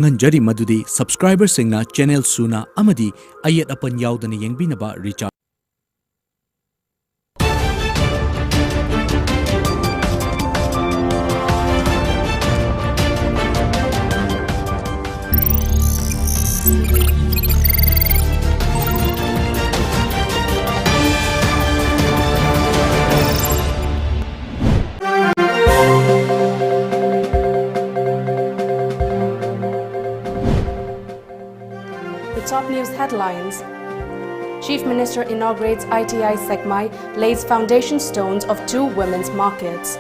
Nganjari madudi subscriber singna channel suna amadi ayat apan yaudana yengbinaba recharge. Top news headlines. Chief Minister inaugurates ITI Sekmai, lays foundation stones of 2 women's markets.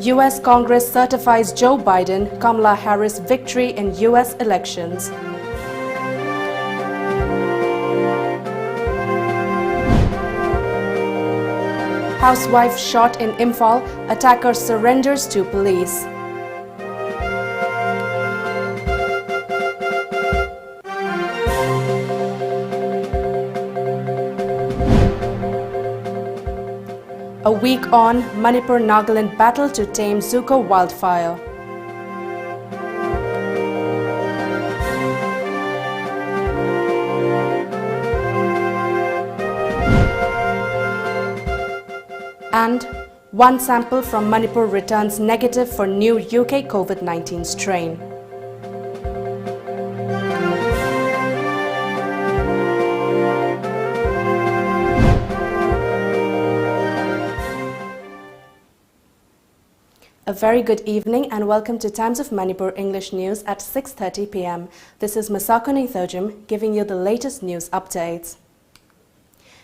US Congress certifies Joe Biden, Kamala Harris victory in US elections. Housewife shot in Imphal, attacker surrenders to police. A week on, Manipur-Nagaland battle to tame Zuko wildfire. And 1 sample from Manipur returns negative for new UK COVID-19 strain. A very good evening and welcome to Times of Manipur English News at 6:30 p.m. This is MASACO NINGTHOUJAM giving you the latest news updates.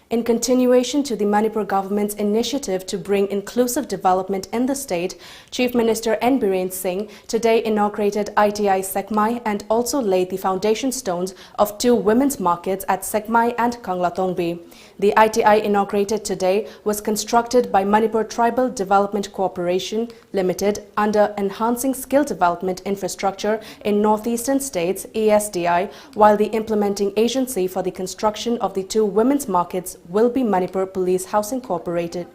In continuation to the Manipur government's initiative to bring inclusive development in the state, Chief Minister N. Biren Singh today inaugurated ITI Sekmai and also laid the foundation stones of 2 women's markets at Sekmai and Kanglatongbi. The ITI inaugurated today was constructed by Manipur Tribal Development Corporation Limited under Enhancing Skill Development Infrastructure in Northeastern States (ESDI), while the implementing agency for the construction of the 2 women's markets will be Manipur Police Housing Corporated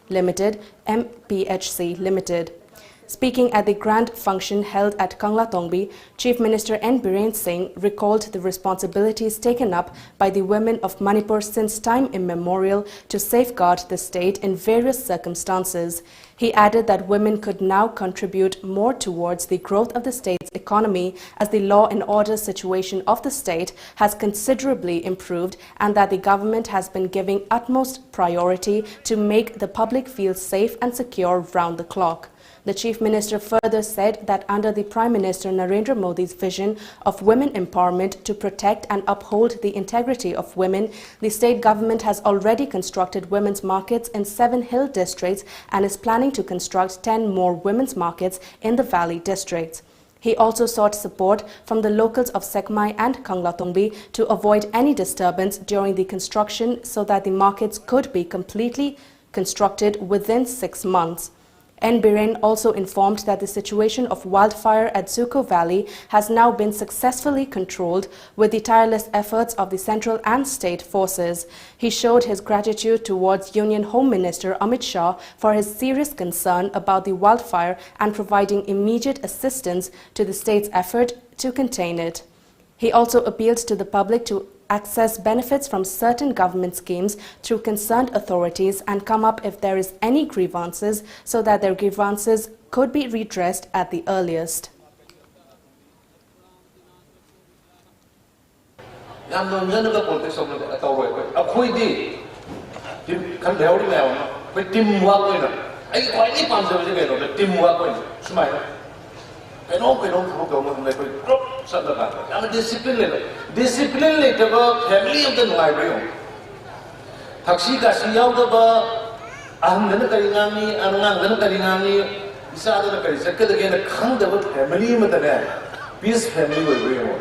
Limited, MPHC Limited. Speaking at the grand function held at Kanglatongbi, Chief Minister N. Biren Singh recalled the responsibilities taken up by the women of Manipur since time immemorial to safeguard the state in various circumstances. He added that women could now contribute more towards the growth of the state's economy as the law and order situation of the state has considerably improved and that the government has been giving utmost priority to make the public feel safe and secure round the clock. The Chief Minister further said that under the Prime Minister Narendra Modi's vision of women empowerment to protect and uphold the integrity of women, the state government has already constructed women's markets in 7 hill districts and is planning to construct 10 more women's markets in the valley districts. He also sought support from the locals of Sekmai and Kanglatongbi to avoid any disturbance during the construction so that the markets could be completely constructed within 6 months. N. Biren also informed that the situation of wildfire at Zuko Valley has now been successfully controlled with the tireless efforts of the central and state forces. He showed his gratitude towards Union Home Minister Amit Shah for his serious concern about the wildfire and providing immediate assistance to the state's effort to contain it. He also appealed to the public to access benefits from certain government schemes through concerned authorities and come up if there is any grievances so that their grievances could be redressed at the earliest. Discipline later, family of the library. Taxi Gasiyaudaba, Ahmana Karingani, Ananga Karingani, Isada Karisaka again, a kind of family with the man. Peace family will bring on.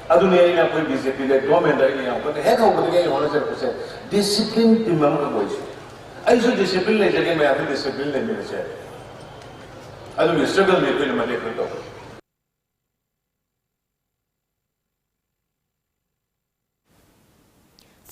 Adunia will be disciplined, government, but the heck of the game, 100%. Discipline, remember voice. I should discipline again, I have discipline in the chair. I don't struggle with my different.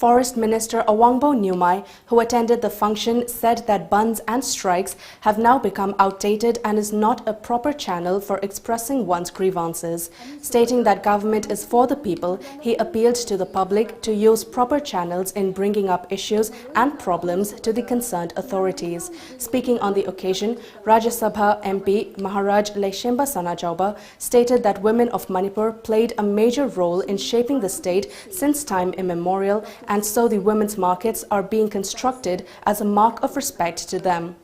Forest Minister Awangbo Nyumai, who attended the function, said that bans and strikes have now become outdated and is not a proper channel for expressing one's grievances. Stating that government is for the people, he appealed to the public to use proper channels in bringing up issues and problems to the concerned authorities. Speaking on the occasion, Rajya Sabha MP Maharaj Leshemba Sanajauba stated that women of Manipur played a major role in shaping the state since time immemorial, and so the women's markets are being constructed as a mark of respect to them.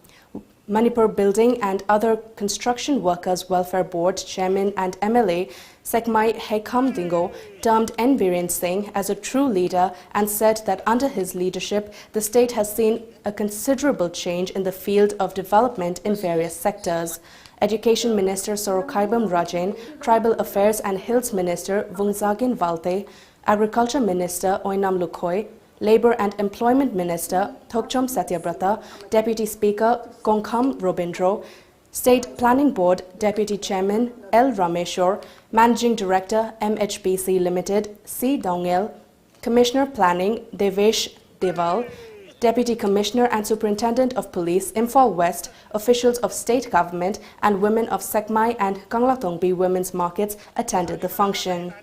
Manipur Building and Other Construction Workers Welfare Board Chairman and MLA Sekmai Hekam Dingo termed N. Biren Singh as a true leader and said that under his leadership, the state has seen a considerable change in the field of development in various sectors. Education Minister Sorokaibam Rajan, Tribal Affairs and Hills Minister Vungzagin Valte, Agriculture Minister Oinam Lukhoi, Labour and Employment Minister Thokchom Satyabrata, Deputy Speaker Kongkham Robindro, State Planning Board Deputy Chairman L. Rameshwar, Managing Director MHPC Limited C. Dongel, Commissioner Planning Devesh Deval, Deputy Commissioner and Superintendent of Police Imphal West, officials of state government and women of Sekmai and Kanglatongbi women's markets attended the function.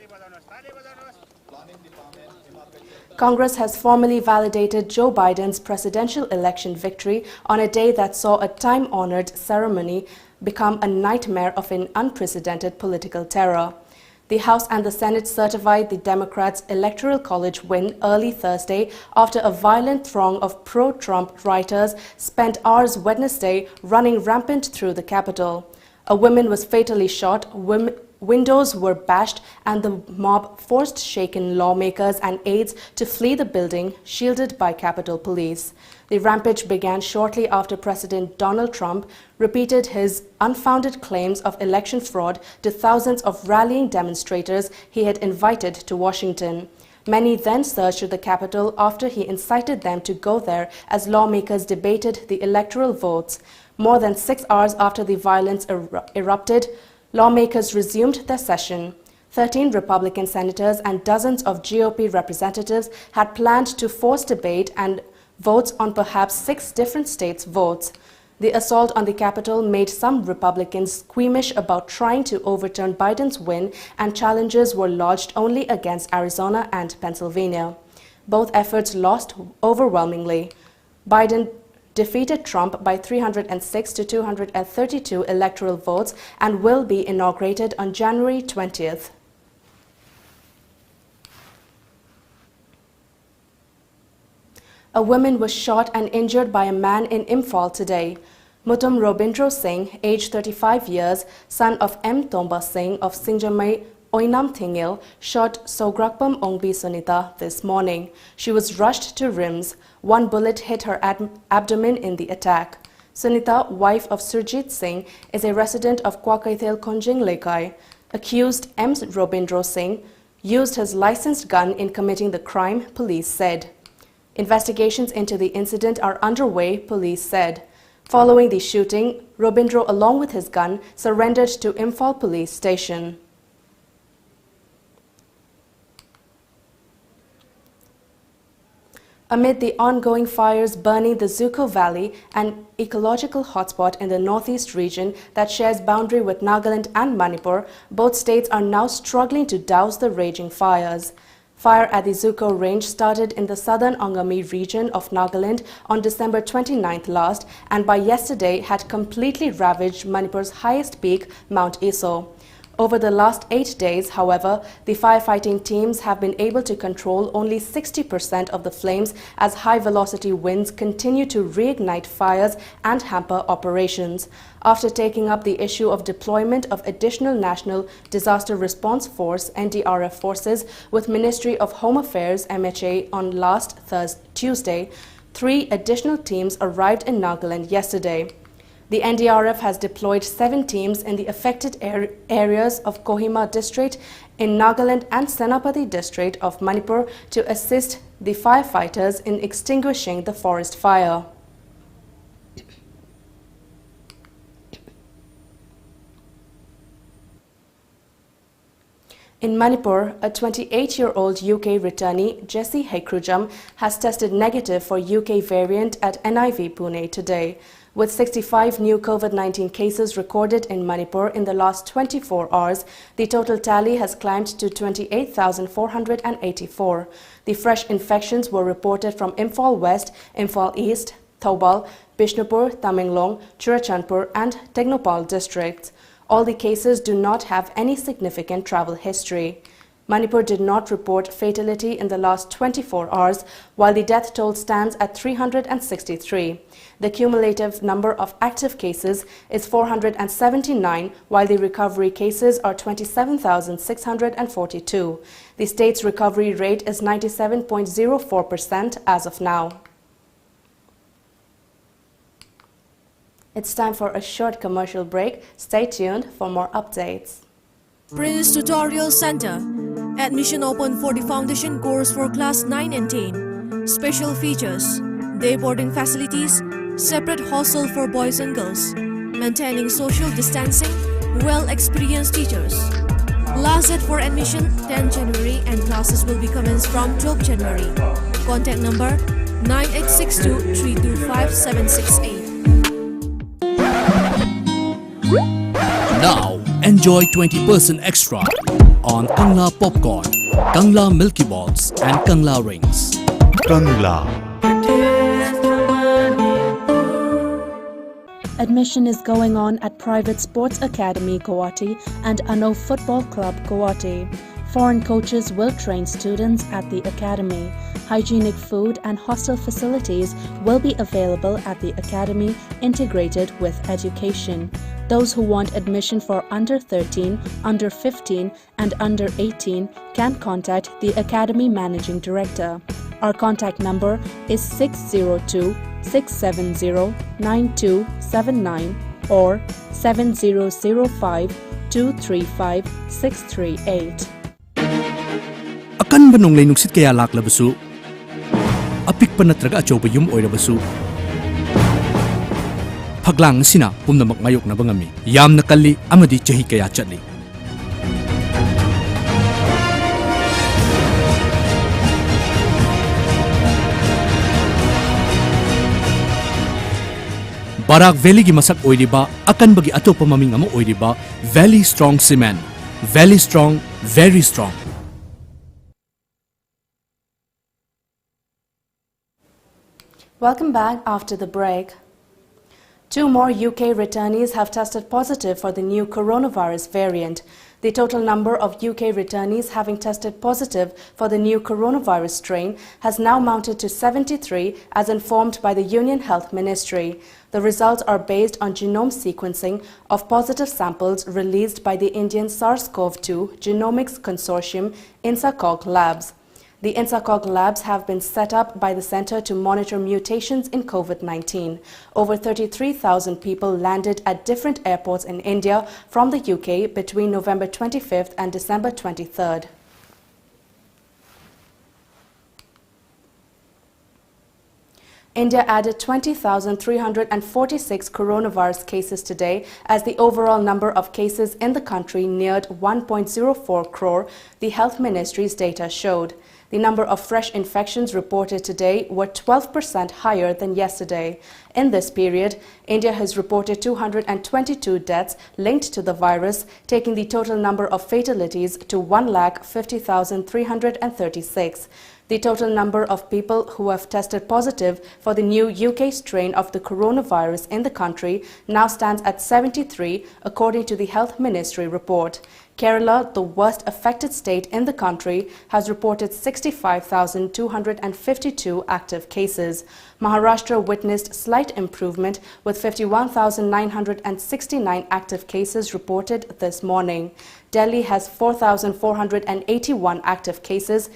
Congress has formally validated Joe Biden's presidential election victory on a day that saw a time-honored ceremony become a nightmare of an unprecedented political terror. The House and the Senate certified the Democrats' Electoral College win early Thursday after a violent throng of pro-Trump rioters spent hours Wednesday running rampant through the Capitol. A woman was fatally shot, windows were bashed, and the mob forced shaken lawmakers and aides to flee the building, shielded by Capitol Police. The rampage began shortly after President Donald Trump repeated his unfounded claims of election fraud to thousands of rallying demonstrators he had invited to Washington. Many then surged the Capitol after he incited them to go there as lawmakers debated the electoral votes. More than 6 hours after the violence erupted, lawmakers resumed their session. 13 Republican senators and dozens of GOP representatives had planned to force debate and votes on perhaps 6 different states' votes. The assault on the Capitol made some Republicans squeamish about trying to overturn Biden's win, and challenges were lodged only against Arizona and Pennsylvania. Both efforts lost overwhelmingly. Biden defeated Trump by 306 to 232 electoral votes and will be inaugurated on January 20th. A woman was shot and injured by a man in Imphal today. Mutum Robindro Singh, aged 35 years, son of M. Tomba Singh of Singjamai, Oinam Thingil, shot Sograkpam Ongbi Sunita this morning. She was rushed to RIMS. One bullet hit her abdomen in the attack. Sunita, wife of Surjit Singh, is a resident of Kwakaithel Konjing Lekai. Accused M. Robindro Singh used his licensed gun in committing the crime, police said. Investigations into the incident are underway, police said. Following the shooting, Robindro, along with his gun, surrendered to Imphal Police Station. Amid the ongoing fires burning the Zuko Valley, an ecological hotspot in the northeast region that shares boundary with Nagaland and Manipur, both states are now struggling to douse the raging fires. Fire at the Zuko Range started in the southern Angami region of Nagaland on December 29th last, and by yesterday had completely ravaged Manipur's highest peak, Mount Eso. Over the last 8 days, however, the firefighting teams have been able to control only 60% of the flames as high-velocity winds continue to reignite fires and hamper operations. After taking up the issue of deployment of additional National Disaster Response Force (NDRF) forces with Ministry of Home Affairs (MHA) on last Tuesday, 3 additional teams arrived in Nagaland yesterday. The NDRF has deployed 7 teams in the affected areas of Kohima district in Nagaland and Senapati district of Manipur to assist the firefighters in extinguishing the forest fire. In Manipur, a 28-year-old UK returnee, Jessie TOMTV, has tested negative for UK variant at NIV Pune today. With 65 new COVID-19 cases recorded in Manipur in the last 24 hours, the total tally has climbed to 28,484. The fresh infections were reported from Imphal West, Imphal East, Thoubal, Bishnupur, Tamenglong, Churachandpur and Technopal districts. All the cases do not have any significant travel history. Manipur did not report fatality in the last 24 hours, while the death toll stands at 363. The cumulative number of active cases is 479, while the recovery cases are 27,642. The state's recovery rate is 97.04% as of now. It's time for a short commercial break. Stay tuned for more updates. Prince Tutorial Center. Admission open for the foundation course for class 9 and 10. Special features: day boarding facilities, separate hostel for boys and girls, maintaining social distancing, well-experienced teachers. Last date for admission 10 January and classes will be commenced from 12 January. Contact number 9862 325 768. Now, enjoy 20% extra on Kangla Popcorn, Kangla Milky Balls and Kangla Rings. Kangla. Admission is going on at Private Sports Academy Guwahati and Ano Football Club Guwahati. Foreign coaches will train students at the academy. Hygienic food and hostel facilities will be available at the academy, integrated with education. Those who want admission for under 13, under 15 and under 18 can contact the Academy Managing Director. Our contact number is 602-670-9279 or 7005-235-638. Akan ba nung lainuksit kaya laklabasu? Apik pa natraga achoba yum oirabasu? Phaglang sina pumnamak ngayok na bangami yam nakali amadi chahi kaya chatli. Barak Valley gi masak oiriba akan bagi atopa maming amo oiriba Valley Strong Cement. Valley Strong, very strong. Welcome back after the break. 2 more UK returnees have tested positive for the new coronavirus variant. The total number of UK returnees having tested positive for the new coronavirus strain has now mounted to 73, as informed by the Union Health Ministry. The results are based on genome sequencing of positive samples released by the Indian SARS-CoV-2 Genomics Consortium INSACOG labs. The INSACOG labs have been set up by the Center to monitor mutations in COVID-19. Over 33,000 people landed at different airports in India from the UK between November 25th and December 23rd. India added 20,346 coronavirus cases today as the overall number of cases in the country neared 1.04 crore, the Health Ministry's data showed. The number of fresh infections reported today were 12% higher than yesterday. In this period, India has reported 222 deaths linked to the virus, taking the total number of fatalities to 1,50,336. The total number of people who have tested positive for the new UK strain of the coronavirus in the country now stands at 73, according to the Health Ministry report. Kerala, the worst affected state in the country, has reported 65,252 active cases. Maharashtra witnessed slight improvement with 51,969 active cases reported this morning. Delhi has 4,481 active cases,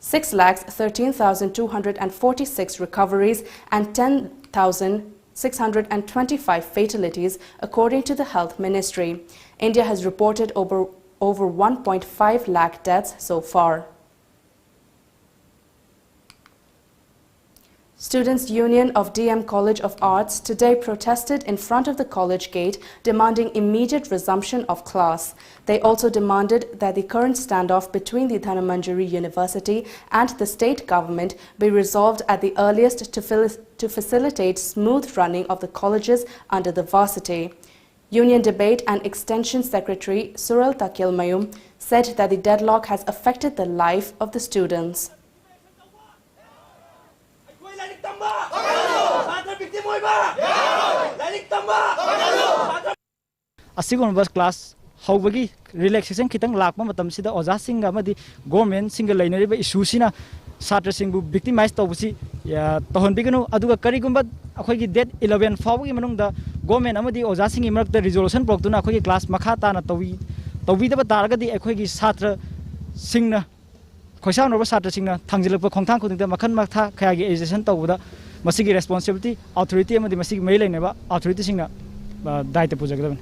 6,13,246 recoveries and 10,625 fatalities, according to the Health Ministry. India has reported over 1.5 lakh deaths so far. Students' Union of DM College of Arts today protested in front of the college gate, demanding immediate resumption of class. They also demanded that the current standoff between the Dhanamanjari University and the state government be resolved at the earliest to facilitate smooth running of the colleges under the varsity. Union Debate and Extension Secretary Surel Takil Mayum said that the deadlock has affected the life of the students. Asigurabas class hawbagi relaxation kitang lakpa matamsida oja singa amadi government singa lainariba issue sina satra singbu victimize tawbusi ya tohonbiganu aduga karigumba akhoi date 11 fawgi manungda government amadi oja singi marakta resolution proktuna akhoi class makha ta na tawi daba taragadi akhoi satra singna khoisa no satra singna thangjilakpa khongthang khudingda makhan makha khayagi education tawbuda masigi responsibility authority amadi masigi mai lainaba authority singna daita pujagdaban.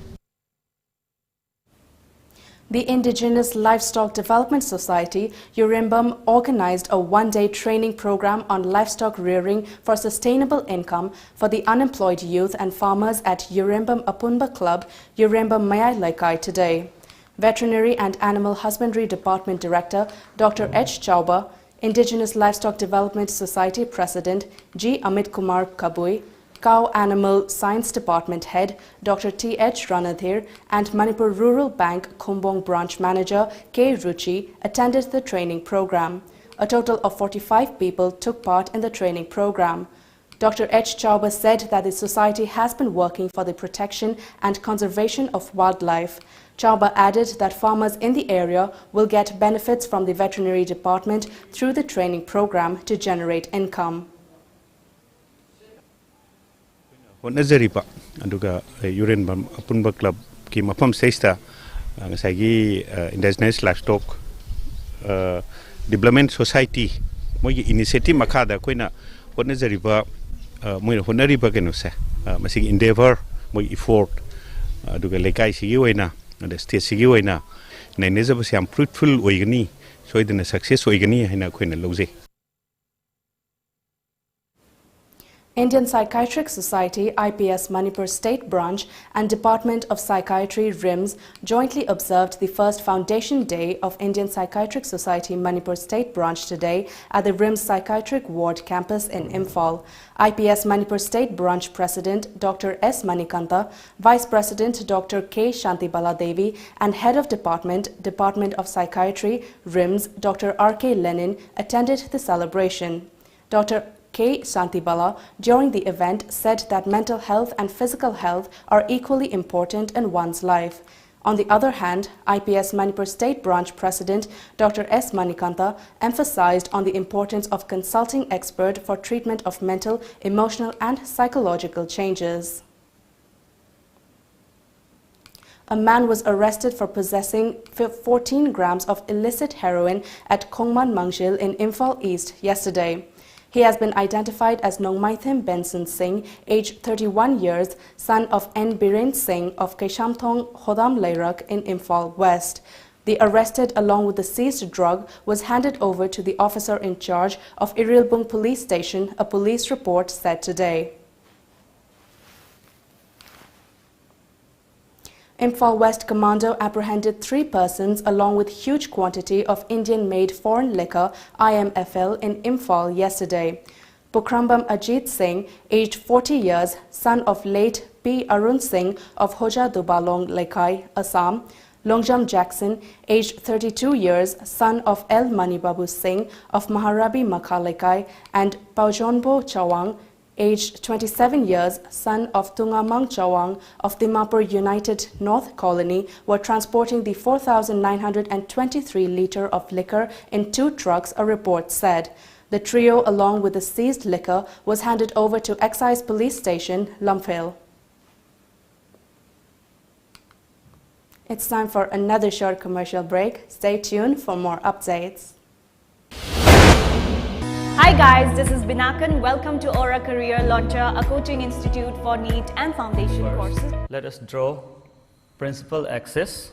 The Indigenous Livestock Development Society, Urimbam, organized a one-day training program on livestock rearing for sustainable income for the unemployed youth and farmers at Urimbam Apunba Club, Urimbam Mayai Laikai today. Veterinary and Animal Husbandry Department Director Dr. H. Chauba, Indigenous Livestock Development Society President G. Amit Kumar Kabui, Cow Animal Science Department Head Dr. T. H. Ranadhir and Manipur Rural Bank Khumbong Branch Manager K. Ruchi attended the training program. A total of 45 people took part in the training program. Dr. H. Chauba said that the society has been working for the protection and conservation of wildlife. Chauba added that farmers in the area will get benefits from the veterinary department through the training program to generate income. Nazaripa aduga Urimbam Apunba Club ki mafam sesta ngasagi Indigenous Livestock Development Society mogi initiative makada koina Nazaripa moi honariba kenose masigi endeavor moi effort aduga lekai sigi oina the state sigi oina nainezaba siam fruitful oigani soidana success oigani haina koina loje. Indian Psychiatric Society, IPS Manipur State Branch and Department of Psychiatry, RIMS, jointly observed the first Foundation Day of Indian Psychiatric Society Manipur State Branch today at the RIMS Psychiatric Ward campus in Imphal. IPS Manipur State Branch President Dr. S. Manikanta, Vice President Dr. K. Shantibala Devi and Head of Department, Department of Psychiatry, RIMS, Dr. R. K. Lenin attended the celebration. Dr. K. Shantibala, during the event, said that mental health and physical health are equally important in one's life. On the other hand, IPS Manipur State Branch President Dr. S. Manikanta emphasized on the importance of consulting expert for treatment of mental, emotional and psychological changes. A man was arrested for possessing 14 grams of illicit heroin at Khongman Mangshil in Imphal East yesterday. He has been identified as Nongmaithim Benson Singh, aged 31 years, son of N. Biren Singh of Keshamthong, Hodam Leirak in Imphal West. The arrested along with the seized drug was handed over to the officer in charge of Irilbung Police Station, a police report said today. Imphal West Commando apprehended 3 persons along with huge quantity of Indian-made foreign liquor IMFL in Imphal yesterday. Bukrambam Ajit Singh, aged 40 years, son of late P. Arun Singh of Hoja Dubalong Lekai, Assam. Longjam Jackson, aged 32 years, son of L. Manibabu Singh of Maharabi Makha Lekai, and Paujonbo Chawang, aged 27 years, son of Tungamang Chawang of Dimapur United North Colony, were transporting the 4,923 litre of liquor in 2 trucks, a report said. The trio, along with the seized liquor, was handed over to Excise Police Station, Lumphill. It's time for another short commercial break. Stay tuned for more updates. Hi guys, this is Binakan. Welcome to Aura Career Launcher, a coaching institute for NEET and foundation courses. Let us draw principal axis.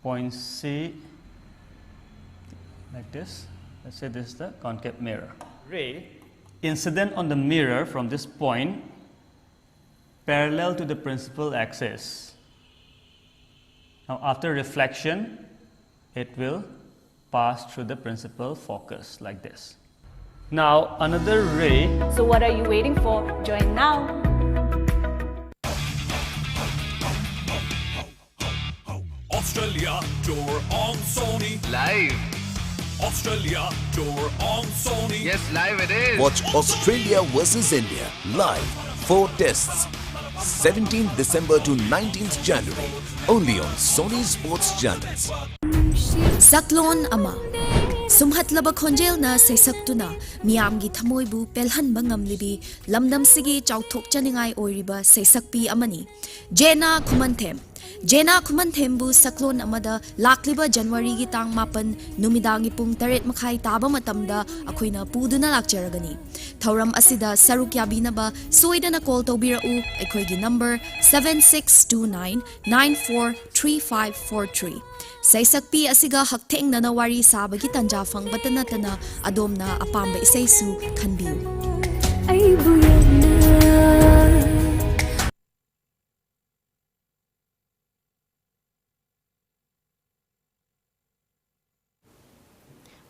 Point C, like this. Let's say this is the concave mirror. Ray incident on the mirror from this point parallel to the principal axis. Now after reflection, it will pass through the principal focus like this. Now another ray. So what are you waiting for? Join now. Australia tour on Sony. Live. Australia tour on Sony. Yes, live it is. Watch Australia versus India live. 4 tests. 17th December to 19th January. Only on Sony Sports Channels. Saklon ama. Sumhatlaba khonjel na saisaktuna miyamgi thamoibu pelhanba ngamlibi lamdam sigi chauthok chaningai oiriba saisakpi amani. Jena Khumanthem. Jena Khumanthem saklon amada lakliba January gi tang mapan numidangi pung 8:30 taba matamda akoina puduna lakjaragani. Thauram asida saruk yabinaba soidana call tobirau akoigi number 7629943543. Saisakpi asiga haktheng na nawari sabagi tanja fangbata natana adomna apamba isaisu khanbiu.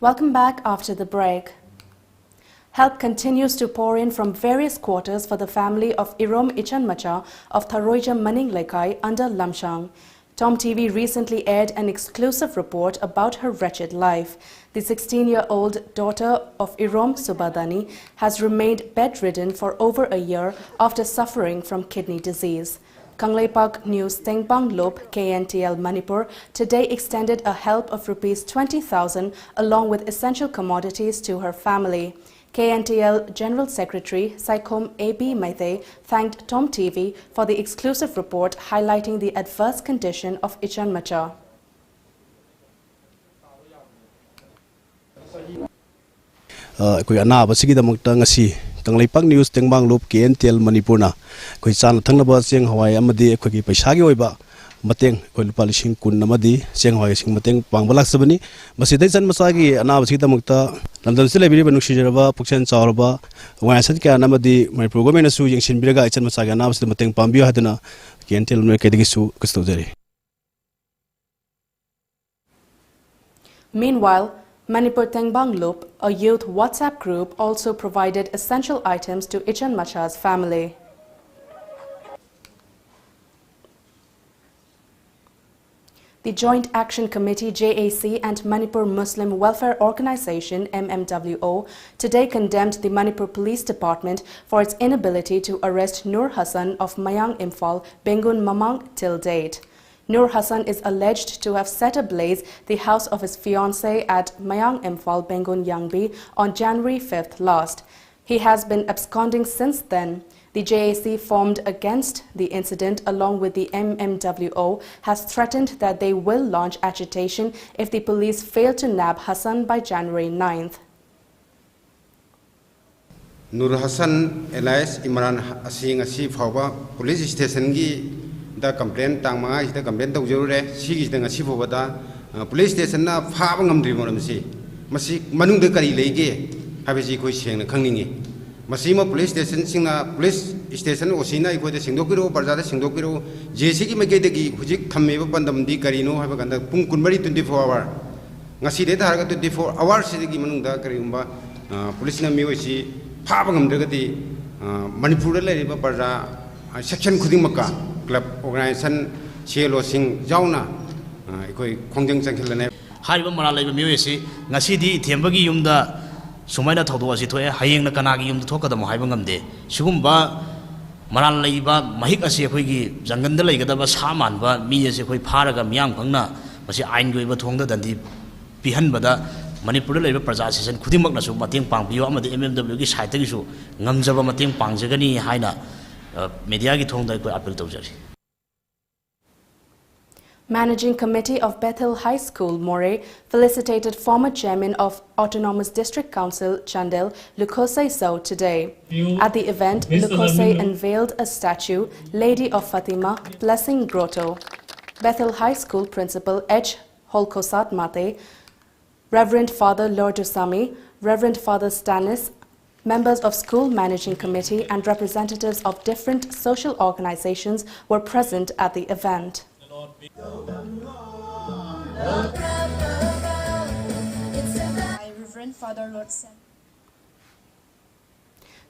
Welcome back after the break. Help continues to pour in from various quarters for the family of Irom Ichanmacha of Tharoija Maninglekai under Lamshang. TOMTV recently aired an exclusive report about her wretched life. The 16-year-old daughter of Irom Subadani has remained bedridden for over a year after suffering from kidney disease. Kangleipak News Tengbang Lop KNTL Manipur today extended a help of Rs 20,000 along with essential commodities to her family. KNTL General Secretary Saikom A.B. Maithe thanked TOMTV for the exclusive report highlighting the adverse condition of Ichanmacha. Kangleipak News Tengbang Lop KNTL Manipur na koi chan thangnaba cheng hawai amadi khoi paisa gi oiba mateng koi lupa lising kun amadi cheng hawai sing mateng pangbala sabani masidai chan masa gi anaba sigi damukta lamdam se lebiri banu shijraba pukchen chawraba wa sat kya namadi mai program na su yengsin biraga chan masa gi anaba se mateng pambiyo hadana KNTL me kedigi su kustodari. Meanwhile, Manipur Tengbang Lop, a youth WhatsApp group, also provided essential items to Ichanmacha's family. The Joint Action Committee JAC and Manipur Muslim Welfare Organization MMWO today condemned the Manipur Police Department for its inability to arrest Nur Hassan of Mayang Imphal, Bengun Mamang till date. Nur Hassan is alleged to have set ablaze the house of his fiancée at Mayang Imphal, Bengun Yangbi on January 5th last. He has been absconding since then. The JAC formed against the incident along with the MMWO has threatened that they will launch agitation if the police fail to nab Hassan by January 9th. Nur Hassan alias Imran Asing Asif Hauba police station gi da complaint tang mga ida complaint tau jure sigi da ngasi fo bada police station na pha bangam dri moram si masi manung de kari leige habesi koi seng na khangningi masi ma police station singna police station osina ikoi de singdokiro barja de singdokiro jesi gi mege de gi hujik thamme ba pandam di kari no haba ganda pung kunmari 24 hour ngasi de thar ga 24 hours si gi manung da kari umba police na mi osi pha bangam de ga di manipur le ri ba barja section khuding makka club organization chelo sing jauna ikoi khongjang changkhilane hariba mara laiba miyoyesi ngasi di thembagi yumda sumaina thodo asi thoe hayeng na kanagi yumda thokada mo haiba ngamde sigumba mara laiba mahik asi khoi gi janganda laigada ba saman ba mi asi khoi pharaga miyam phangna masi ain goiba thongda dandi pihanbada Manipur laiba praja season khudimak na su mateng pangbiyo amadi MMW gi site gi su ngamjaba mateng pangjagani haina media ki thongda koi appeal tawjari. Managing Committee of Bethel High School, Moray, felicitated former chairman of Autonomous District Council, Chandel, Lukosai Sow, today. At the event, Lukosai unveiled a statue, Lady of Fatima, Blessing Grotto. Bethel High School Principal H. Holkosat Mate Reverend Father Lordosami, Reverend Father Stanis, members of school managing committee and representatives of different social organizations were present at the event. Reverend Father Lord Sam.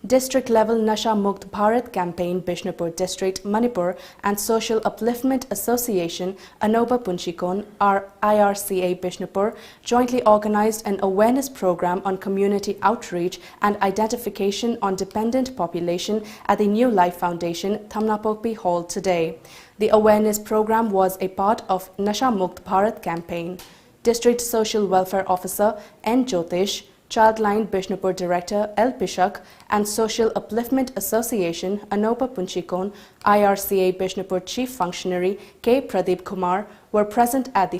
District-level Nasha Mukt Bharat campaign, Bishnupur District, Manipur and Social Upliftment Association, Anoba Punchikon, IRCA Bishnupur, jointly organized an awareness program on community outreach and identification on dependent population at the New Life Foundation, Thamnapokpi Hall today. The awareness program was a part of Nasha Mukt Bharat campaign. District Social Welfare Officer N. Jyotish, Childline Bishnupur Director L. Pishak and Social Upliftment Association Anopa Punchikon, IRCA Bishnupur Chief Functionary K. Pradeep Kumar were present at the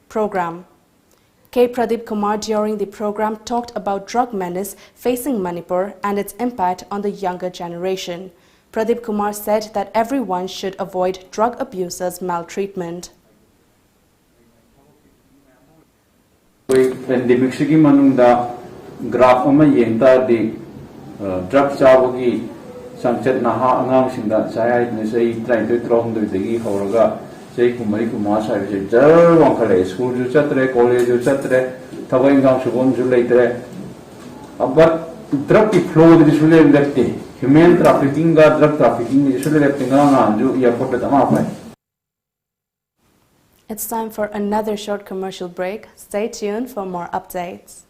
program. K. Pradeep Kumar during the program talked about drug menace facing Manipur and its impact on the younger generation. Pradeep Kumar said that everyone should avoid drug abusers' maltreatment. Pandemic sigi manungda graph ama yengta di drug chabugi sangchet naha angang singda saya ne sei 33 degi horaga sei kumari kuma sai se jar wangkale school ju chatre college ju chatre thabai ngam sugon ju leitre abar drug ki flow di sule lekte human trafficking ga drug trafficking di sule lekte nganga ju airport ta ma pai. It's time for another short commercial break. Stay tuned for more updates.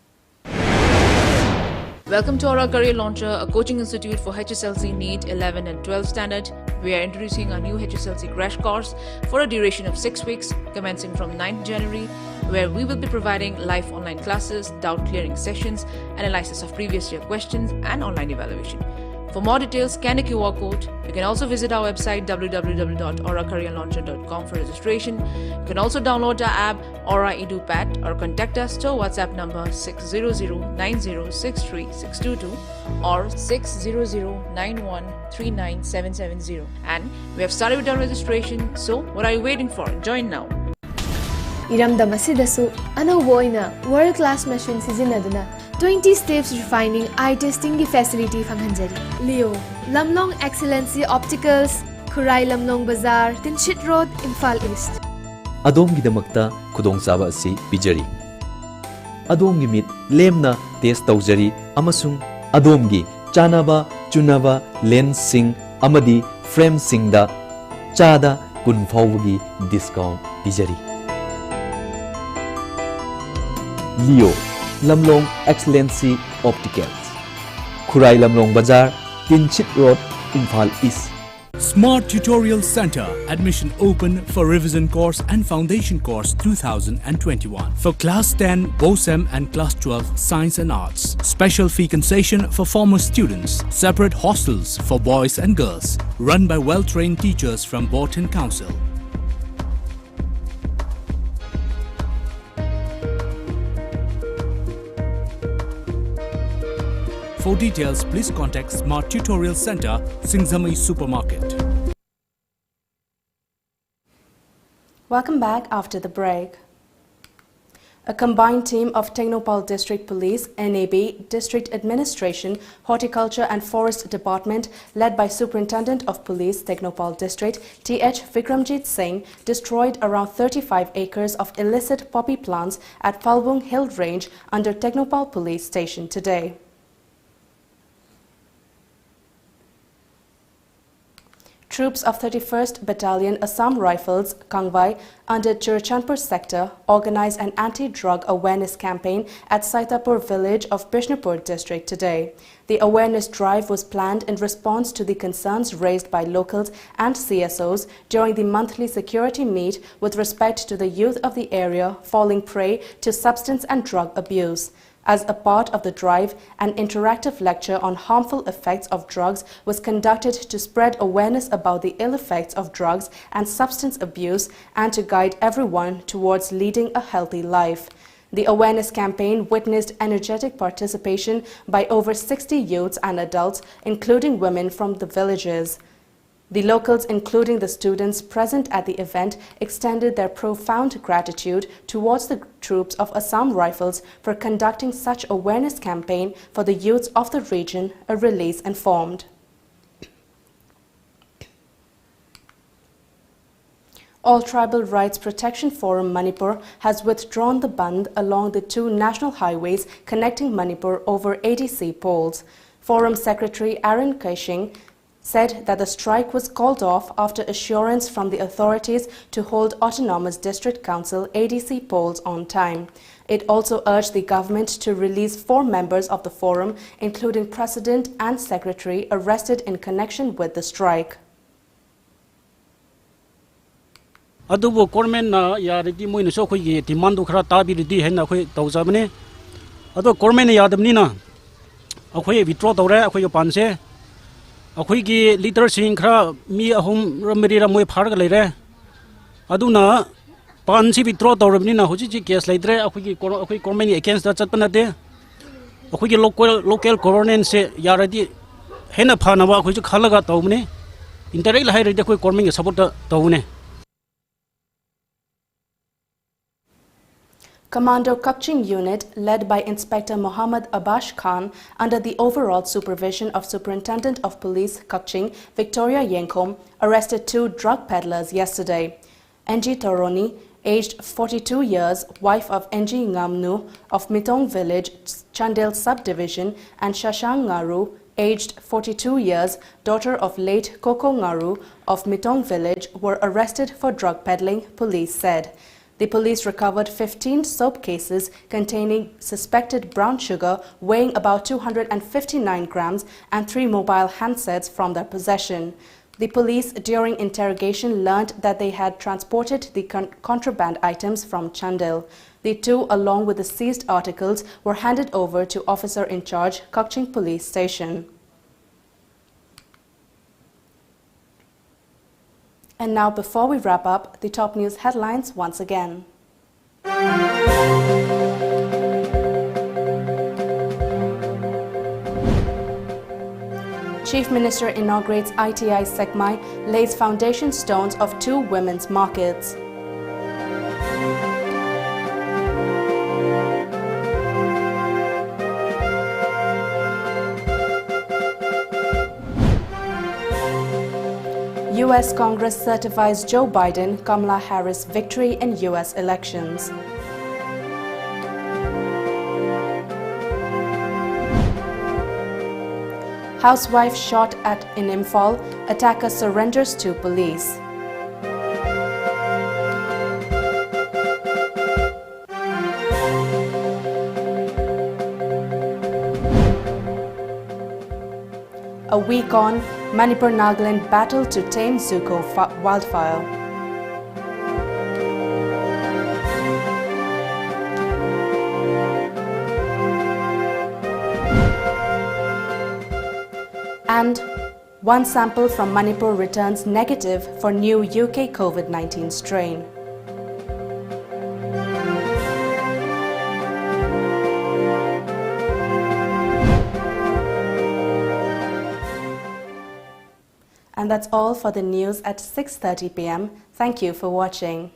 Welcome to our Career Launcher, a coaching institute for HSLC NEET 11 and 12 standard. We are introducing a new HSLC crash course for a duration of 6 weeks, commencing from 9th January, where we will be providing live online classes, doubt clearing sessions, analysis of previous year questions, and online evaluation. For more details, scan the QR code. You can also visit our website www.auracareerlauncher.com for registration. You can also download our app Aura EduPad or contact us to our WhatsApp number 600-9063-622 or 600-9139-770. And we have started with our registration, so what are you waiting for? Join now. Iramdam asidasu anauba oina world class machine sizinaduna 20 steps refining eye testing facility fanghanjari. Leo Lamlong Excellency Opticals, Khurai Lamlong Bazaar, Tinshit Road, Imphal East. Adom-gidamakta khudongchaba asi pijari. Adom-gi mit lemna test tawjari amasung adom-gi chanaba chunaba lens sing amadi frame singda chada kun fawgi discount pijari. Leo Lamlong Excellency Opticals, Khurai Lamlong Bazaar, Tinchit Road, Imphal East. Smart Tutorial Center. Admission open for revision course and foundation course 2021 for class 10 BOSEM and class 12 Science and Arts. Special fee concession for former students. Separate hostels for boys and girls. Run by well-trained teachers from Board and Council. For details, please contact Smart Tutorial Center, Singzamai Supermarket. Welcome back after the break. A combined team of Technopal District Police, NAB, District Administration, Horticulture and Forest Department, led by Superintendent of Police, Technopal District, T.H. Vikramjit Singh, destroyed around 35 acres of illicit poppy plants at Falbung Hill Range under Technopal Police Station today. Troops of 31st Battalion Assam Rifles, Kangwai, under Churchandpur sector, organized an anti-drug awareness campaign at Saitapur village of Bishnupur district today. The awareness drive was planned in response to the concerns raised by locals and CSOs during the monthly security meet with respect to the youth of the area falling prey to substance and drug abuse. As a part of the drive, an interactive lecture on harmful effects of drugs was conducted to spread awareness about the ill effects of drugs and substance abuse and to guide everyone towards leading a healthy life. The awareness campaign witnessed energetic participation by over 60 youths and adults, including women from the villages. The locals, including the students present at the event, extended their profound gratitude towards the troops of Assam Rifles for conducting such awareness campaign for the youths of the region, a release informed. All Tribal Rights Protection Forum Manipur has withdrawn the band along the 2 national highways connecting Manipur over ADC poles. Forum Secretary Aaron Kaishing said that the strike was called off after assurance from the authorities to hold Autonomous District Council ADC polls on time. It also urged the government to release 4 members of the forum, including President and Secretary, arrested in connection with the strike. Adubo government na yaridi moina so khoi demand khara tabiridi hen akhoi tawjabane ado government yadamni na akhoi withdraw tawre akhoi panse akhoi gi leader sing khara mi ahum ramri ra moi phar ga leire aduna pansi withdraw tawrabni na hoji ji case leidre akhoi government against da chatpana de akhoi gi local governance se yaradi hena phana ba akhoi ju khalaga tawmne indirect hai rede akhoi government support tawne. Commando Kukching Unit, led by Inspector Muhammad Abash Khan, under the overall supervision of Superintendent of Police Kukching, Victoria Yenkom, arrested 2 drug peddlers yesterday. NG Toroni, aged 42 years, wife of NG Ngamnu of Mitong Village, Chandel Subdivision, and Shashang Ngaru, aged 42 years, daughter of late Koko Ngaru of Mitong Village, were arrested for drug peddling, police said. The police recovered 15 soap cases containing suspected brown sugar weighing about 259 grams and 3 mobile handsets from their possession. The police, during interrogation, learned that they had transported the contraband items from Chandel. The 2, along with the seized articles, were handed over to officer in charge, Kukching Police Station. And now, before we wrap up, the top news headlines once again. Chief Minister inaugurates ITI Sekmai, lays foundation stones of 2 women's markets. U.S. Congress certifies Joe Biden, Kamala Harris victory in U.S. elections. Housewife shot at in Imphal, attacker surrenders to police. A week on, Manipur Nagaland battle to tame Zuko wildfire. And 1 sample from Manipur returns negative for new UK COVID-19 strain. And that's all for the news at 6:30 p.m. Thank you for watching.